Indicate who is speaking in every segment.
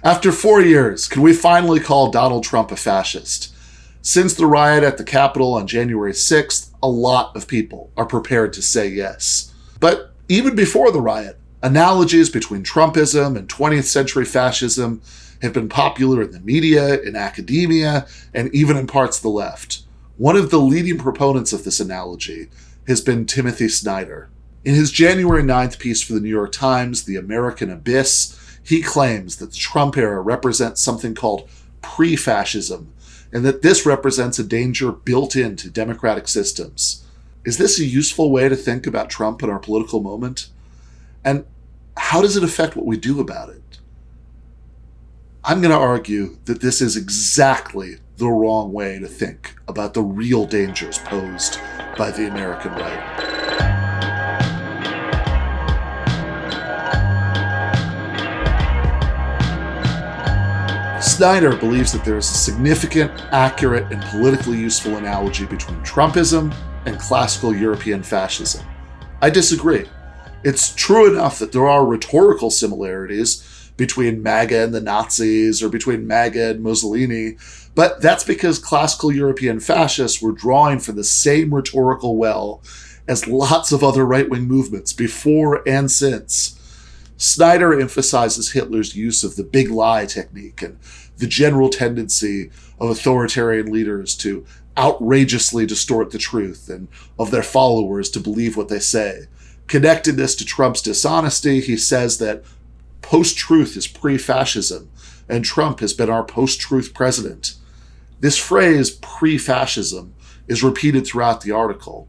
Speaker 1: After 4 years, can we finally call Donald Trump a fascist? Since the riot at the Capitol on January 6th, a lot of people are prepared to say yes. But even before the riot, analogies between Trumpism and 20th century fascism have been popular in the media, in academia, and even in parts of the left. One of the leading proponents of this analogy has been Timothy Snyder. In his January 9th piece for the New York Times, The American Abyss, he claims that the Trump era represents something called pre-fascism, and that this represents a danger built into democratic systems. Is this a useful way to think about Trump in our political moment? And how does it affect what we do about it? I'm going to argue that this is exactly the wrong way to think about the real dangers posed by the American right. Snyder believes that there is a significant, accurate, and politically useful analogy between Trumpism and classical European fascism. I disagree. It's true enough that there are rhetorical similarities between MAGA and the Nazis or between MAGA and Mussolini, but that's because classical European fascists were drawing from the same rhetorical well as lots of other right-wing movements before and since. Snyder emphasizes Hitler's use of the big lie technique and the general tendency of authoritarian leaders to outrageously distort the truth and of their followers to believe what they say. Connecting this to Trump's dishonesty, he says that post-truth is pre-fascism, and Trump has been our post-truth president. This phrase, pre-fascism, is repeated throughout the article.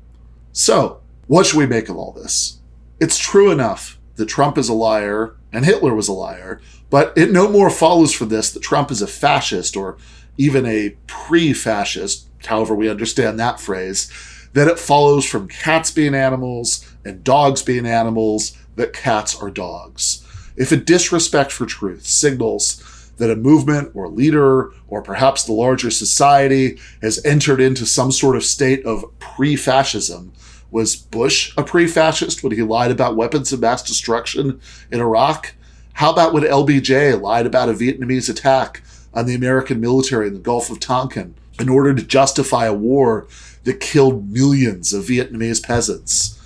Speaker 1: So, what should we make of all this? It's true enough that Trump is a liar and Hitler was a liar, but it no more follows from this that Trump is a fascist or even a pre-fascist, however we understand that phrase, that it follows from cats being animals and dogs being animals that cats are dogs. If a disrespect for truth signals that a movement or leader or perhaps the larger society has entered into some sort of state of pre-fascism, was Bush a pre-fascist when he lied about weapons of mass destruction in Iraq? How about when LBJ lied about a Vietnamese attack on the American military in the Gulf of Tonkin in order to justify a war that killed millions of Vietnamese peasants?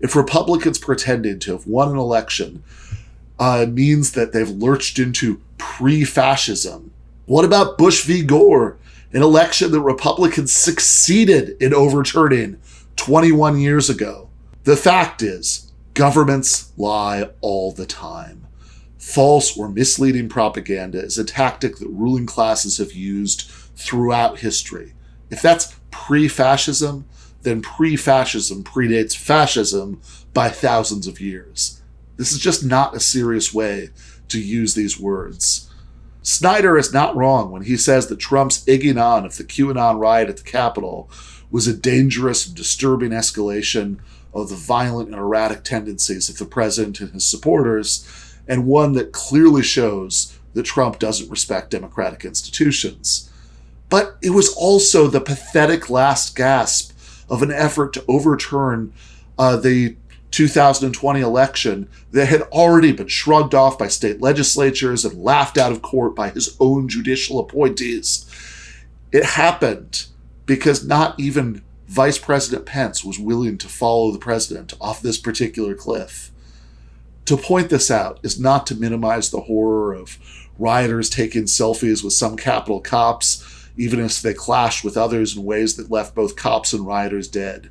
Speaker 1: If Republicans pretending to have won an election means that they've lurched into pre-fascism, what about Bush v. Gore, an election that Republicans succeeded in overturning 21 years ago? The fact is, governments lie all the time. False or misleading propaganda is a tactic that ruling classes have used throughout history. If that's pre-fascism, then pre-fascism predates fascism by thousands of years. This is just not a serious way to use these words. Snyder is not wrong when he says that Trump's egging on of the QAnon riot at the Capitol was a dangerous and disturbing escalation of the violent and erratic tendencies of the president and his supporters, and one that clearly shows that Trump doesn't respect democratic institutions. But it was also the pathetic last gasp of an effort to overturn the 2020 election that had already been shrugged off by state legislatures and laughed out of court by his own judicial appointees. It happened because not even Vice President Pence was willing to follow the president off this particular cliff. To point this out is not to minimize the horror of rioters taking selfies with some Capitol cops, even if they clashed with others in ways that left both cops and rioters dead.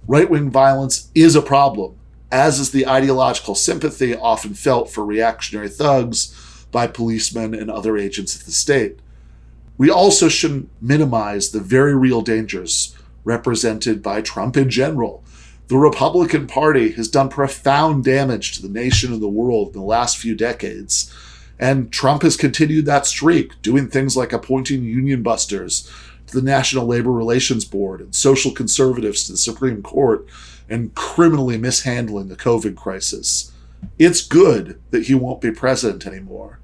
Speaker 1: Right-wing violence is a problem, as is the ideological sympathy often felt for reactionary thugs by policemen and other agents of the state. We also shouldn't minimize the very real dangers represented by Trump in general. The Republican Party has done profound damage to the nation and the world in the last few decades, and Trump has continued that streak, doing things like appointing union busters to the National Labor Relations Board and social conservatives to the Supreme Court, and criminally mishandling the COVID crisis. It's good that he won't be president anymore,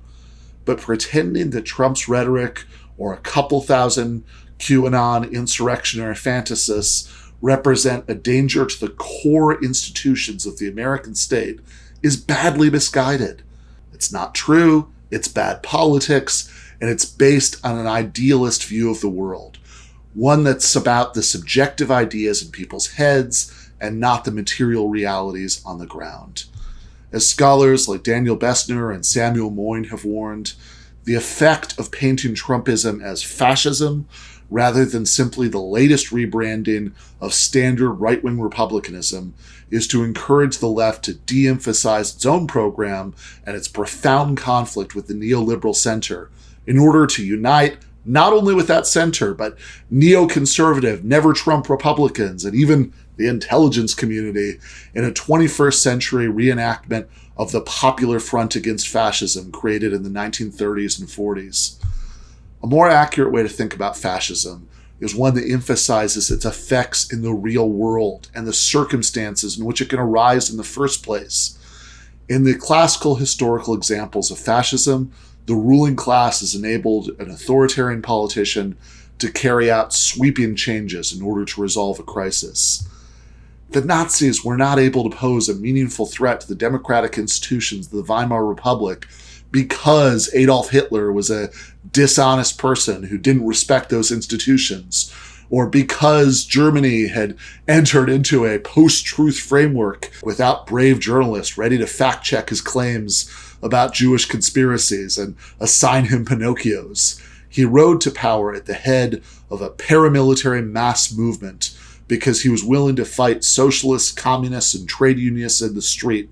Speaker 1: but pretending that Trump's rhetoric or a couple thousand QAnon insurrectionary fantasists represent a danger to the core institutions of the American state is badly misguided. It's not true, it's bad politics, and it's based on an idealist view of the world, one that's about the subjective ideas in people's heads and not the material realities on the ground. As scholars like Daniel Bessner and Samuel Moyn have warned, the effect of painting Trumpism as fascism, rather than simply the latest rebranding of standard right-wing republicanism, is to encourage the left to de-emphasize its own program and its profound conflict with the neoliberal center in order to unite not only with that center, but neoconservative, never-Trump Republicans and even the intelligence community in a 21st century reenactment of the Popular Front Against Fascism created in the 1930s and 40s. A more accurate way to think about fascism is one that emphasizes its effects in the real world and the circumstances in which it can arise in the first place. In the classical historical examples of fascism, the ruling class has enabled an authoritarian politician to carry out sweeping changes in order to resolve a crisis. The Nazis were not able to pose a meaningful threat to the democratic institutions of the Weimar Republic because Adolf Hitler was a dishonest person who didn't respect those institutions, or because Germany had entered into a post-truth framework without brave journalists ready to fact-check his claims about Jewish conspiracies and assign him Pinocchios. He rode to power at the head of a paramilitary mass movement because he was willing to fight socialists, communists, and trade unionists in the street.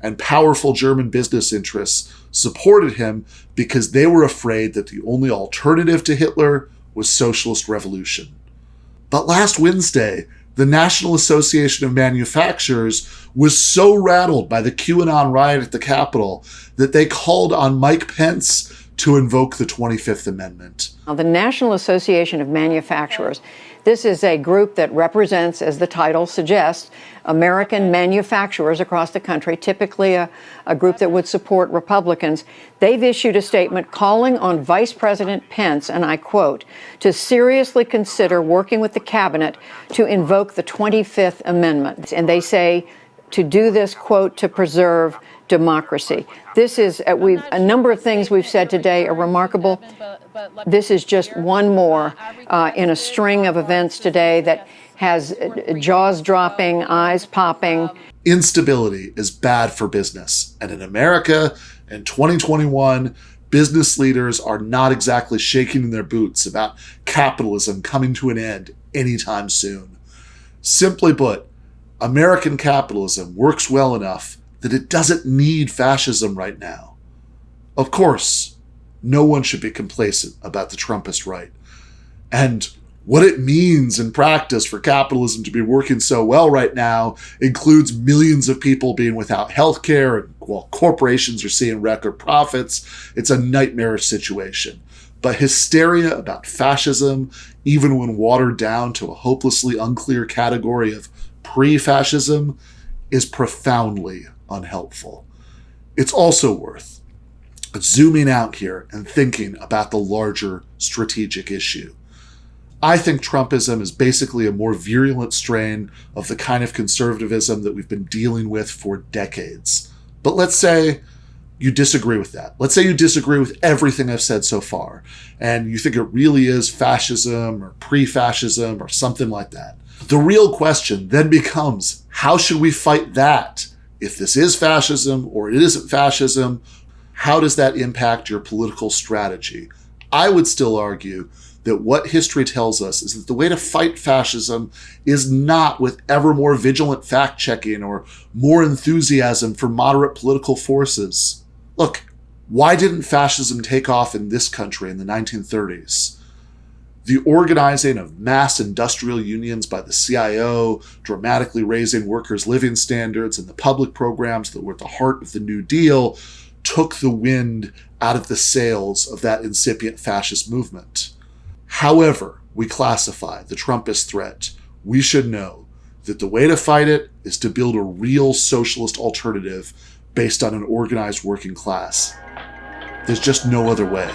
Speaker 1: And powerful German business interests supported him because they were afraid that the only alternative to Hitler was socialist revolution. But last Wednesday, the National Association of Manufacturers was so rattled by the QAnon riot at the Capitol that they called on Mike Pence to invoke the 25th Amendment.
Speaker 2: The National Association of Manufacturers, this is a group that represents, as the title suggests, American manufacturers across the country, typically a group that would support Republicans. They've issued a statement calling on Vice President Pence, and I quote, to seriously consider working with the cabinet to invoke the 25th Amendment. And they say to do this, quote, to preserve democracy. This is, a number of things we've said today are remarkable. This is just one more in a string of events today that has jaws dropping, eyes popping.
Speaker 1: Instability is bad for business. And in America, in 2021, business leaders are not exactly shaking in their boots about capitalism coming to an end anytime soon. Simply put, American capitalism works well enough that it doesn't need fascism right now. Of course, no one should be complacent about the Trumpist right. And what it means in practice for capitalism to be working so well right now includes millions of people being without health care, and while corporations are seeing record profits, it's a nightmarish situation. But hysteria about fascism, even when watered down to a hopelessly unclear category of pre-fascism, is profoundly unhelpful. It's also worth zooming out here and thinking about the larger strategic issue. I think Trumpism is basically a more virulent strain of the kind of conservatism that we've been dealing with for decades. But let's say you disagree with that. Let's say you disagree with everything I've said so far, and you think it really is fascism or pre-fascism or something like that. The real question then becomes, how should we fight that? If this is fascism or it isn't fascism, how does that impact your political strategy? I would still argue that what history tells us is that the way to fight fascism is not with ever more vigilant fact-checking or more enthusiasm for moderate political forces. Look, why didn't fascism take off in this country in the 1930s? The organizing of mass industrial unions by the CIO, dramatically raising workers' living standards, and the public programs that were at the heart of the New Deal took the wind out of the sails of that incipient fascist movement. However we classify the Trumpist threat, we should know that the way to fight it is to build a real socialist alternative based on an organized working class. There's just no other way.